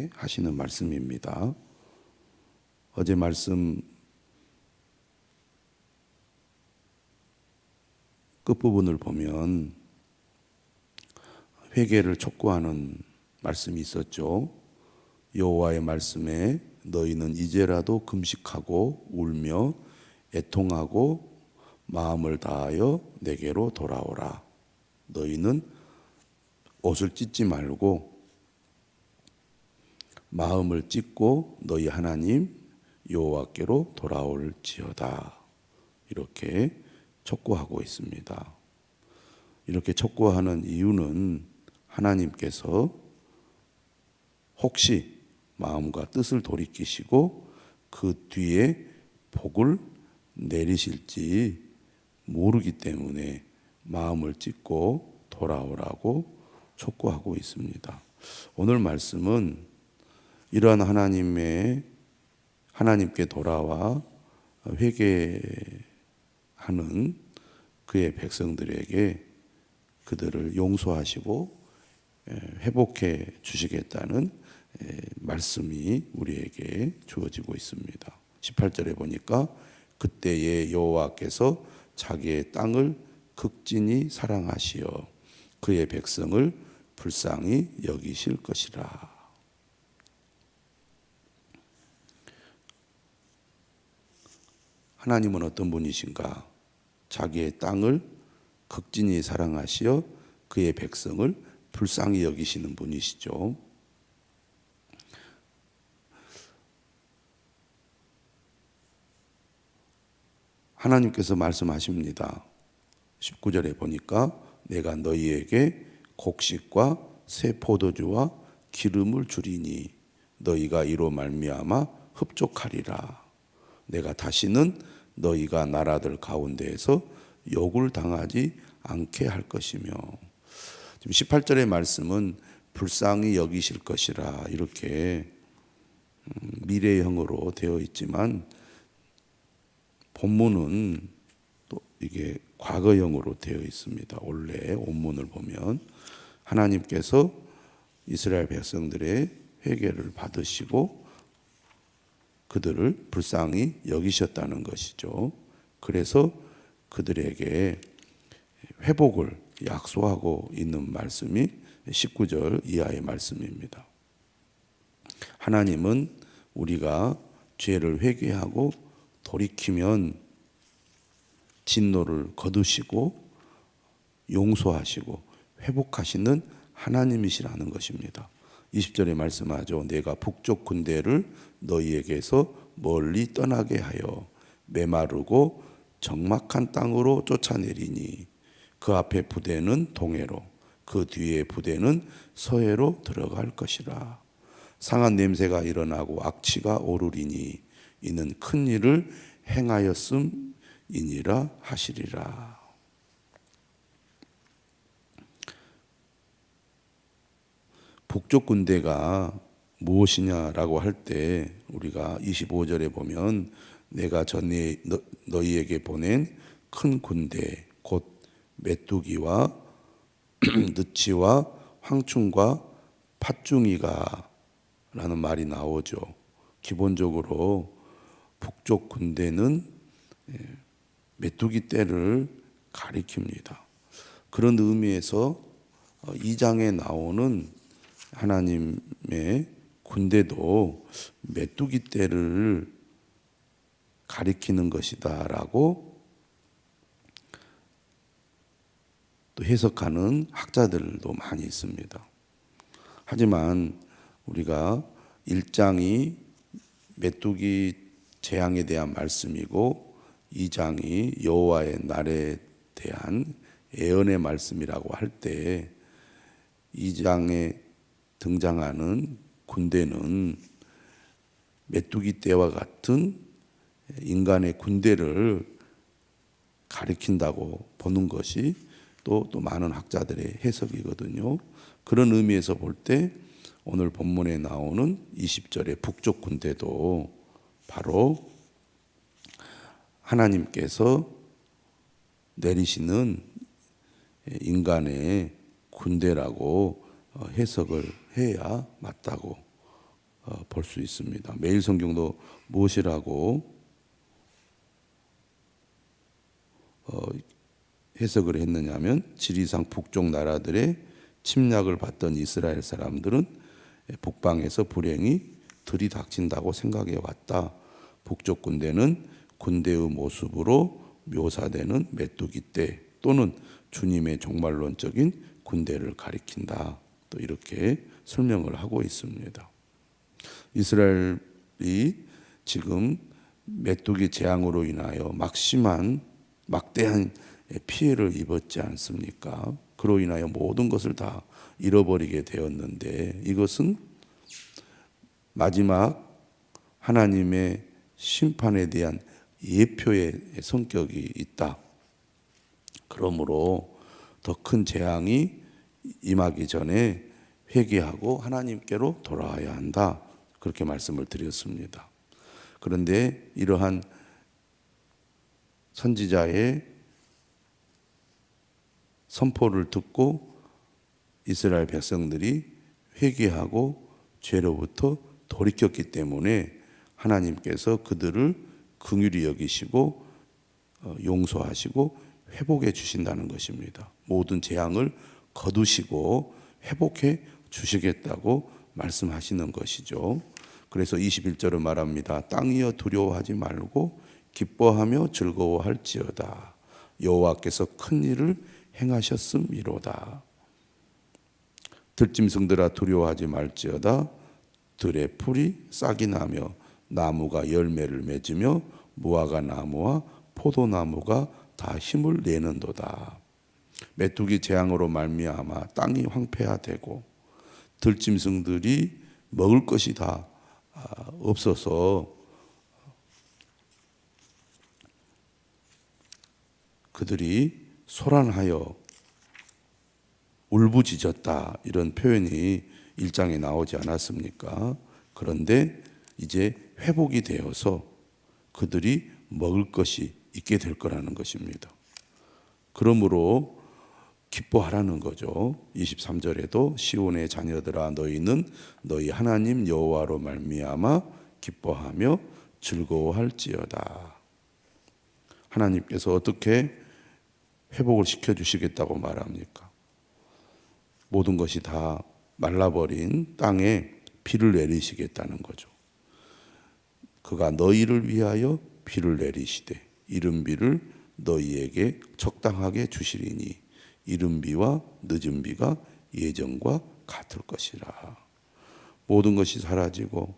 우리에게 하시는 말씀입니다. 어제 말씀 끝부분을 보면 회개를 촉구하는 말씀이 있었죠. 여호와의 말씀에 너희는 이제라도 금식하고 울며 애통하고 마음을 다하여 내게로 돌아오라. 너희는 옷을 찢지 말고 마음을 찢고 너희 하나님 여호와께로 돌아올지어다. 이렇게 촉구하고 있습니다. 이렇게 촉구하는 이유는 하나님께서 혹시 마음과 뜻을 돌이키시고 그 뒤에 복을 내리실지 모르기 때문에 마음을 찢고 돌아오라고 촉구하고 있습니다. 오늘 말씀은 이러한 하나님께 돌아와 회개하는 그의 백성들에게 그들을 용서하시고 회복해 주시겠다는 말씀이 우리에게 주어지고 있습니다. 18절에 보니까 그때에 여호와께서 자기의 땅을 극진히 사랑하시어 그의 백성을 불쌍히 여기실 것이라. 하나님은 어떤 분이신가? 자기의 땅을 극진히 사랑하시어 그의 백성을 불쌍히 여기시는 분이시죠. 하나님께서 말씀하십니다. 19절에 보니까 내가 너희에게 곡식과 새 포도주와 기름을 주리니 너희가 이로 말미암아 흡족하리라. 내가 다시는 너희가 나라들 가운데에서 욕을 당하지 않게 할 것이며, 지금 18절의 말씀은 불쌍히 여기실 것이라 이렇게 미래형으로 되어 있지만 본문은 또 이게 과거형으로 되어 있습니다. 원래 원문을 보면 하나님께서 이스라엘 백성들의 회개를 받으시고 그들을 불쌍히 여기셨다는 것이죠. 그래서 그들에게 회복을 약속하고 있는 말씀이 19절 이하의 말씀입니다. 하나님은 우리가 죄를 회개하고 돌이키면 진노를 거두시고 용서하시고 회복하시는 하나님이시라는 것입니다. 20절에 말씀하죠. 내가 북쪽 군대를 너희에게서 멀리 떠나게 하여 메마르고 적막한 땅으로 쫓아내리니 그 앞에 부대는 동해로 그 뒤에 부대는 서해로 들어갈 것이라. 상한 냄새가 일어나고 악취가 오르리니 이는 큰 일을 행하였음이니라 하시리라. 북쪽 군대가 무엇이냐라고 할 때 우리가 25절에 보면 내가 전에 너희에게 보낸 큰 군대 곧 메뚜기와 느치와 황충과 팥중이가 라는 말이 나오죠. 기본적으로 북쪽 군대는 메뚜기 떼를 가리킵니다. 그런 의미에서 2장에 나오는 하나님의 군대도 메뚜기 떼를 가리키는 것이다 라고 또 해석하는 학자들도 많이 있습니다. 하지만 우리가 1장이 메뚜기 재앙에 대한 말씀이고 2장이 여호와의 날에 대한 예언의 말씀이라고 할 때 2장에 등장하는 군대는 메뚜기 떼와 같은 인간의 군대를 가리킨다고 보는 것이 또 많은 학자들의 해석이거든요. 그런 의미에서 볼 때 오늘 본문에 나오는 20절의 북쪽 군대도 바로 하나님께서 내리시는 인간의 군대라고 해석을 해야 맞다고 볼 수 있습니다. 매일 성경도 무엇이라고 해석을 했느냐면, 지리산 북쪽 나라들의 침략을 받던 이스라엘 사람들은 북방에서 불행이 들이닥친다고 생각해 왔다. 북쪽 군대는 군대의 모습으로 묘사되는 메뚜기 떼 또는 주님의 종말론적인 군대를 가리킨다. 또 이렇게 설명을 하고 있습니다. 이스라엘이 지금 메뚜기 재앙으로 인하여 막대한 피해를 입었지 않습니까? 그로 인하여 모든 것을 다 잃어버리게 되었는데, 이것은 마지막 하나님의 심판에 대한 예표의 성격이 있다. 그러므로 더 큰 재앙이 임하기 전에 회개하고 하나님께로 돌아와야 한다. 그렇게 말씀을 드렸습니다. 그런데 이러한 선지자의 선포를 듣고 이스라엘 백성들이 회개하고 죄로부터 돌이켰기 때문에 하나님께서 그들을 긍휼히 여기시고 용서하시고 회복해 주신다는 것입니다. 모든 재앙을 거두시고 회복해 주시겠다고 말씀하시는 것이죠. 그래서 21절을 말합니다. 땅이여 두려워하지 말고 기뻐하며 즐거워할지어다. 여호와께서 큰 일을 행하셨음이로다. 들짐승들아 두려워하지 말지어다. 들의 풀이 싹이 나며 나무가 열매를 맺으며 무화과 나무와 포도나무가 다 힘을 내는도다. 메뚜기 재앙으로 말미암아 땅이 황폐화되고 들짐승들이 먹을 것이 다 없어서 그들이 소란하여 울부짖었다. 이런 표현이 1장에 나오지 않았습니까? 그런데 이제 회복이 되어서 그들이 먹을 것이 있게 될 거라는 것입니다. 그러므로 기뻐하라는 거죠. 23절에도 시온의 자녀들아 너희는 너희 하나님 여호와로 말미암아 기뻐하며 즐거워할지어다. 하나님께서 어떻게 회복을 시켜주시겠다고 말합니까? 모든 것이 다 말라버린 땅에 비를 내리시겠다는 거죠. 그가 너희를 위하여 비를 내리시되 이른 비를 너희에게 적당하게 주시리니 이른 비와 늦은 비가 예전과 같을 것이라. 모든 것이 사라지고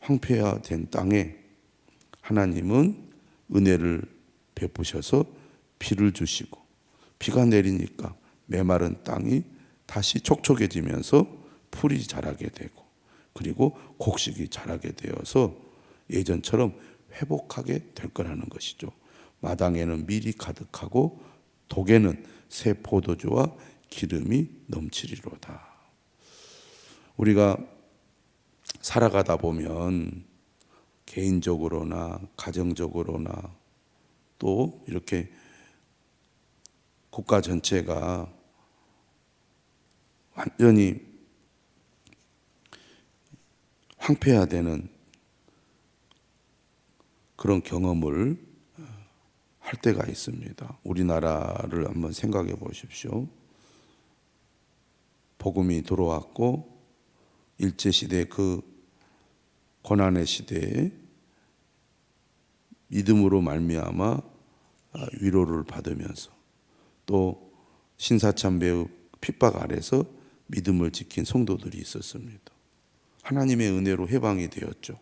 황폐화된 땅에 하나님은 은혜를 베푸셔서 비를 주시고, 비가 내리니까 메마른 땅이 다시 촉촉해지면서 풀이 자라게 되고, 그리고 곡식이 자라게 되어서 예전처럼 회복하게 될 거라는 것이죠. 마당에는 밀이 가득하고 독에는 새 포도주와 기름이 넘치리로다. 우리가 살아가다 보면 개인적으로나 가정적으로나 또 이렇게 국가 전체가 완전히 황폐화되는 그런 경험을 할 때가 있습니다. 우리나라를 한번 생각해 보십시오. 복음이 들어왔고 일제시대 그 고난의 시대에 믿음으로 말미암아 위로를 받으면서 또 신사참배의 핍박 아래서 믿음을 지킨 성도들이 있었습니다. 하나님의 은혜로 해방이 되었죠.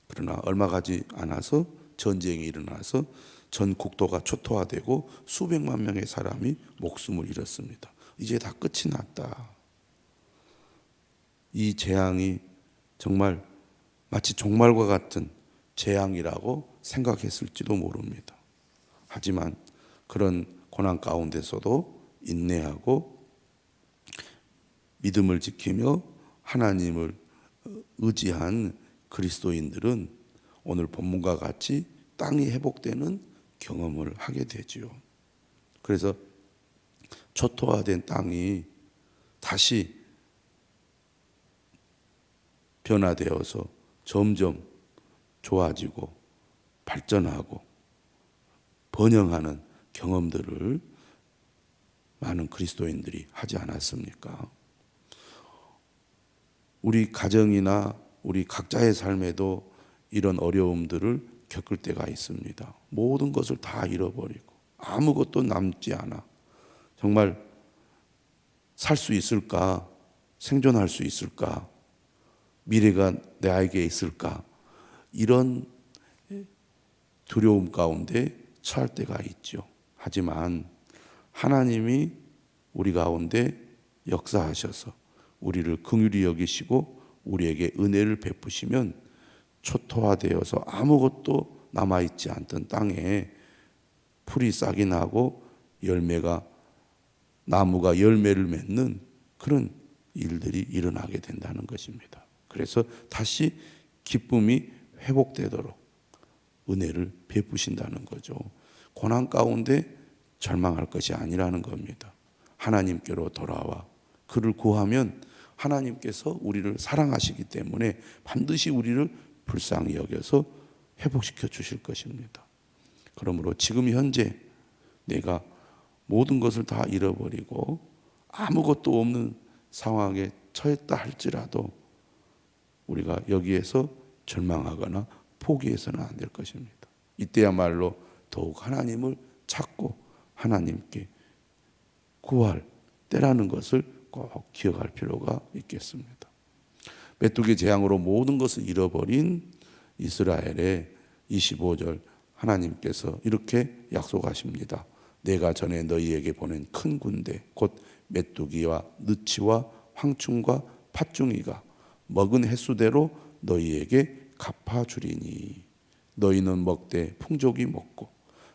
그러나 얼마 가지 않아서 전쟁이 일어나서 전 국토가 초토화되고 수백만 명의 사람이 목숨을 잃었습니다. 이제 다 끝이 났다. 이 재앙이 정말 마치 종말과 같은 재앙이라고 생각했을지도 모릅니다. 하지만 그런 고난 가운데서도 인내하고 믿음을 지키며 하나님을 의지한 그리스도인들은 오늘 본문과 같이 땅이 회복되는 경험을 하게 되지요. 그래서 초토화된 땅이 다시 변화되어서 점점 좋아지고 발전하고 번영하는 경험들을 많은 그리스도인들이 하지 않았습니까? 우리 가정이나 우리 각자의 삶에도 이런 어려움들을 겪을 때가 있습니다. 모든 것을 다 잃어버리고 아무것도 남지 않아. 정말 살 수 있을까? 생존할 수 있을까? 미래가 나에게 있을까? 이런 두려움 가운데 처할 때가 있죠. 하지만 하나님이 우리 가운데 역사하셔서 우리를 긍휼히 여기시고 우리에게 은혜를 베푸시면 초토화되어서 아무것도 남아있지 않던 땅에 풀이 싹이 나고 나무가 열매를 맺는 그런 일들이 일어나게 된다는 것입니다. 그래서 다시 기쁨이 회복되도록 은혜를 베푸신다는 거죠. 고난 가운데 절망할 것이 아니라는 겁니다. 하나님께로 돌아와 그를 구하면 하나님께서 우리를 사랑하시기 때문에 반드시 우리를 불쌍히 여겨서 회복시켜 주실 것입니다. 그러므로 지금 현재 내가 모든 것을 다 잃어버리고 아무것도 없는 상황에 처했다 할지라도 우리가 여기에서 절망하거나 포기해서는 안 될 것입니다. 이때야말로 더욱 하나님을 찾고 하나님께 구할 때라는 것을 꼭 기억할 필요가 있겠습니다. 메뚜기 재앙으로 모든 것을 잃어버린 이스라엘의 25절 하나님께서 이렇게 약속하십니다. 내가 전에 너희에게 보낸 큰 군대 곧 메뚜기와 느치와 황충과 팥중이가 먹은 횟수대로 너희에게 갚아주리니 너희는 먹되 풍족이 먹고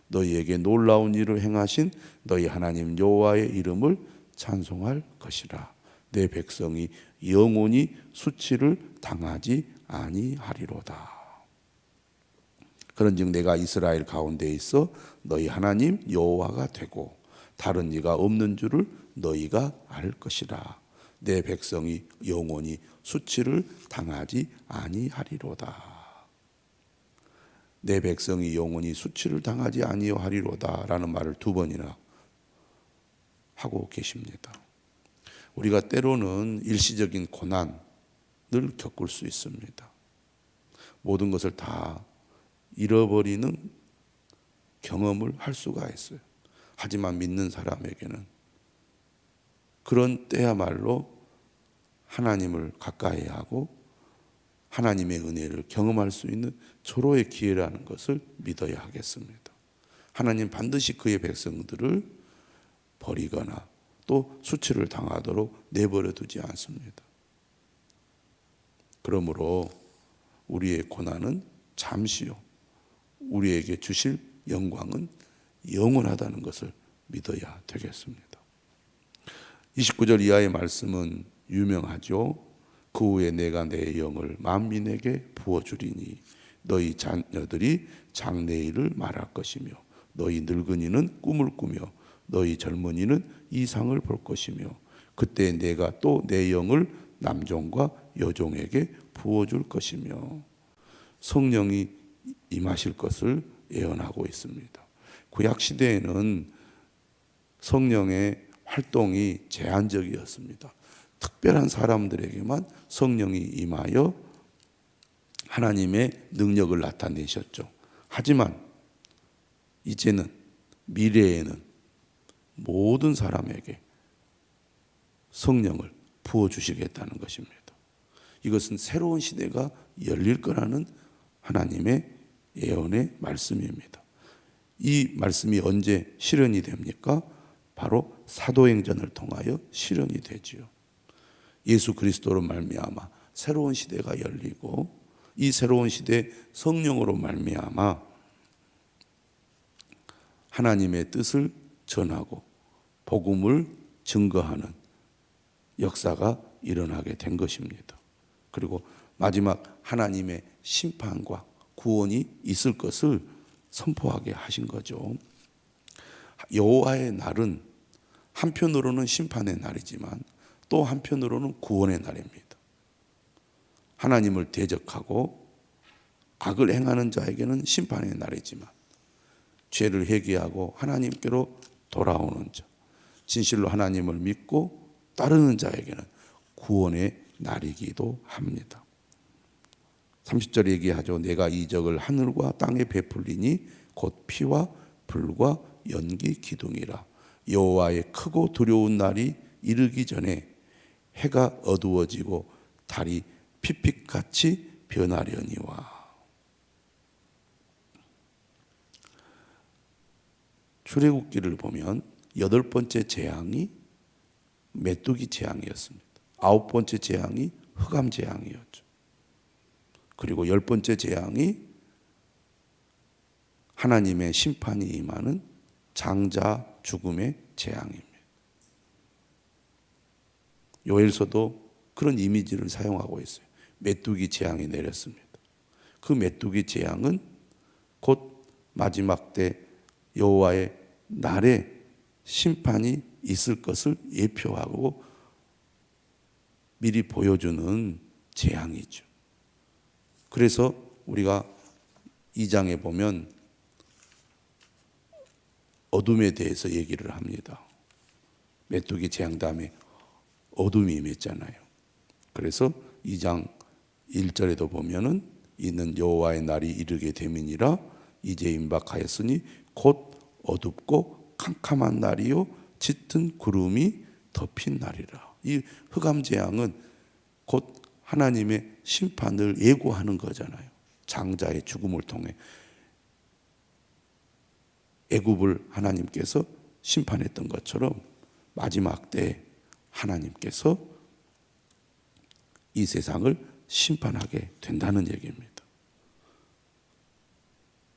너희에게 놀라운 일을 행하신 너희 하나님 여호와의 이름을 찬송할 것이라. 내 백성이 영원히 수치를 당하지 아니하리로다. 그런즉 내가 이스라엘 가운데 있어 너희 하나님 여호와가 되고 다른 이가 없는 줄을 너희가 알 것이라. 내 백성이 영원히 수치를 당하지 아니하리로다. 내 백성이 영원히 수치를 당하지 아니하리로다 라는 말을 2번이나 하고 계십니다. 우리가 때로는 일시적인 고난을 겪을 수 있습니다. 모든 것을 다 잃어버리는 경험을 할 수가 있어요. 하지만 믿는 사람에게는 그런 때야말로 하나님을 가까이 하고 하나님의 은혜를 경험할 수 있는 절호의 기회라는 것을 믿어야 하겠습니다. 하나님 반드시 그의 백성들을 버리거나 또 수치를 당하도록 내버려 두지 않습니다. 그러므로 우리의 고난은 잠시요, 우리에게 주실 영광은 영원하다는 것을 믿어야 되겠습니다. 29절 이하의 말씀은 유명하죠. 그 후에 내가 내 영을 만민에게 부어주리니 너희 자녀들이 장래일을 말할 것이며 너희 늙은이는 꿈을 꾸며 너희 젊은이는 이상을 볼 것이며 그때 내가 또 내 영을 남종과 여종에게 부어줄 것이며 성령이 임하실 것을 예언하고 있습니다. 구약 시대에는 성령의 활동이 제한적이었습니다. 특별한 사람들에게만 성령이 임하여 하나님의 능력을 나타내셨죠. 하지만 이제는 미래에는 모든 사람에게 성령을 부어주시겠다는 것입니다. 이것은 새로운 시대가 열릴 거라는 하나님의 예언의 말씀입니다. 이 말씀이 언제 실현이 됩니까? 바로 사도행전을 통하여 실현이 되지요. 예수 그리스도로 말미암아 새로운 시대가 열리고 이 새로운 시대 성령으로 말미암아 하나님의 뜻을 전하고 복음을 증거하는 역사가 일어나게 된 것입니다. 그리고 마지막 하나님의 심판과 구원이 있을 것을 선포하게 하신 거죠. 여호와의 날은 한편으로는 심판의 날이지만 또 한편으로는 구원의 날입니다. 하나님을 대적하고 악을 행하는 자에게는 심판의 날이지만 죄를 회개하고 하나님께로 돌아오는 자, 진실로 하나님을 믿고 따르는 자에게는 구원의 날이기도 합니다. 30절 얘기하죠. 내가 이적을 하늘과 땅에 베풀리니 곧 피와 불과 연기 기둥이라. 여호와의 크고 두려운 날이 이르기 전에 해가 어두워지고 달이 피빛같이 변하려니와. 출애굽기를 보면 8번째 재앙이 메뚜기 재앙이었습니다. 9번째 재앙이 흑암 재앙이었죠. 그리고 10번째 재앙이 하나님의 심판이 임하는 장자 죽음의 재앙입니다. 요엘서도 그런 이미지를 사용하고 있어요. 메뚜기 재앙이 내렸습니다. 그 메뚜기 재앙은 곧 마지막 때 여호와의 날에 심판이 있을 것을 예표하고 미리 보여주는 재앙이죠. 그래서 우리가 2장에 보면 어둠에 대해서 얘기를 합니다. 메뚜기 재앙 다음에 어둠이 임했잖아요. 그래서 2장 1절에도 보면은 이는 여호와의 날이 이르게 됨이니라 이제 임박하였으니 곧 어둡고 캄캄한 날이요 짙은 구름이 덮인 날이라. 이 흑암 재앙은 곧 하나님의 심판을 예고하는 거잖아요. 장자의 죽음을 통해 애굽을 하나님께서 심판했던 것처럼 마지막 때 하나님께서 이 세상을 심판하게 된다는 얘기입니다.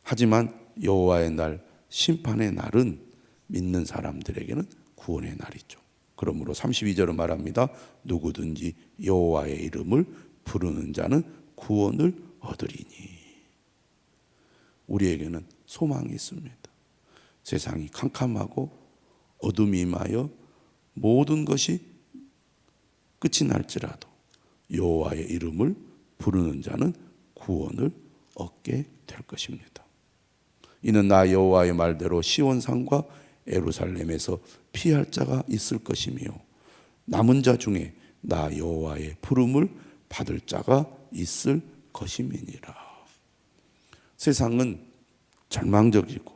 하지만 여호와의 날, 심판의 날은 믿는 사람들에게는 구원의 날이죠. 그러므로 32절은 말합니다. 누구든지 여호와의 이름을 부르는 자는 구원을 얻으리니. 우리에게는 소망이 있습니다. 세상이 캄캄하고 어둠이 임하여 모든 것이 끝이 날지라도 여호와의 이름을 부르는 자는 구원을 얻게 될 것입니다. 이는 나 여호와의 말대로 시온산과 예루살렘에서 피할 자가 있을 것이며 남은 자 중에 나 여호와의 부름을 받을 자가 있을 것임이니라. 세상은 절망적이고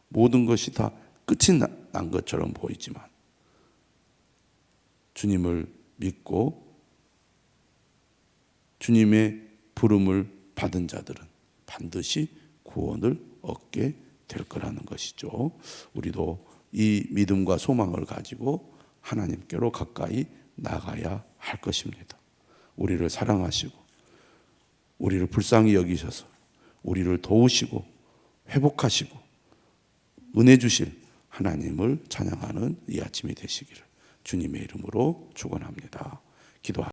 모든 것이 다 끝이 난 것처럼 보이지만 주님을 믿고 주님의 부름을 받은 자들은 반드시 구원을 얻게 될 거라는 것이죠. 우리도 이 믿음과 소망을 가지고 하나님께로 가까이 나가야 할 것입니다. 우리를 사랑하시고 우리를 불쌍히 여기셔서 우리를 도우시고 회복하시고 은혜 주실 하나님을 찬양하는 이 아침이 되시기를 주님의 이름으로 축원합니다. 기도합니다.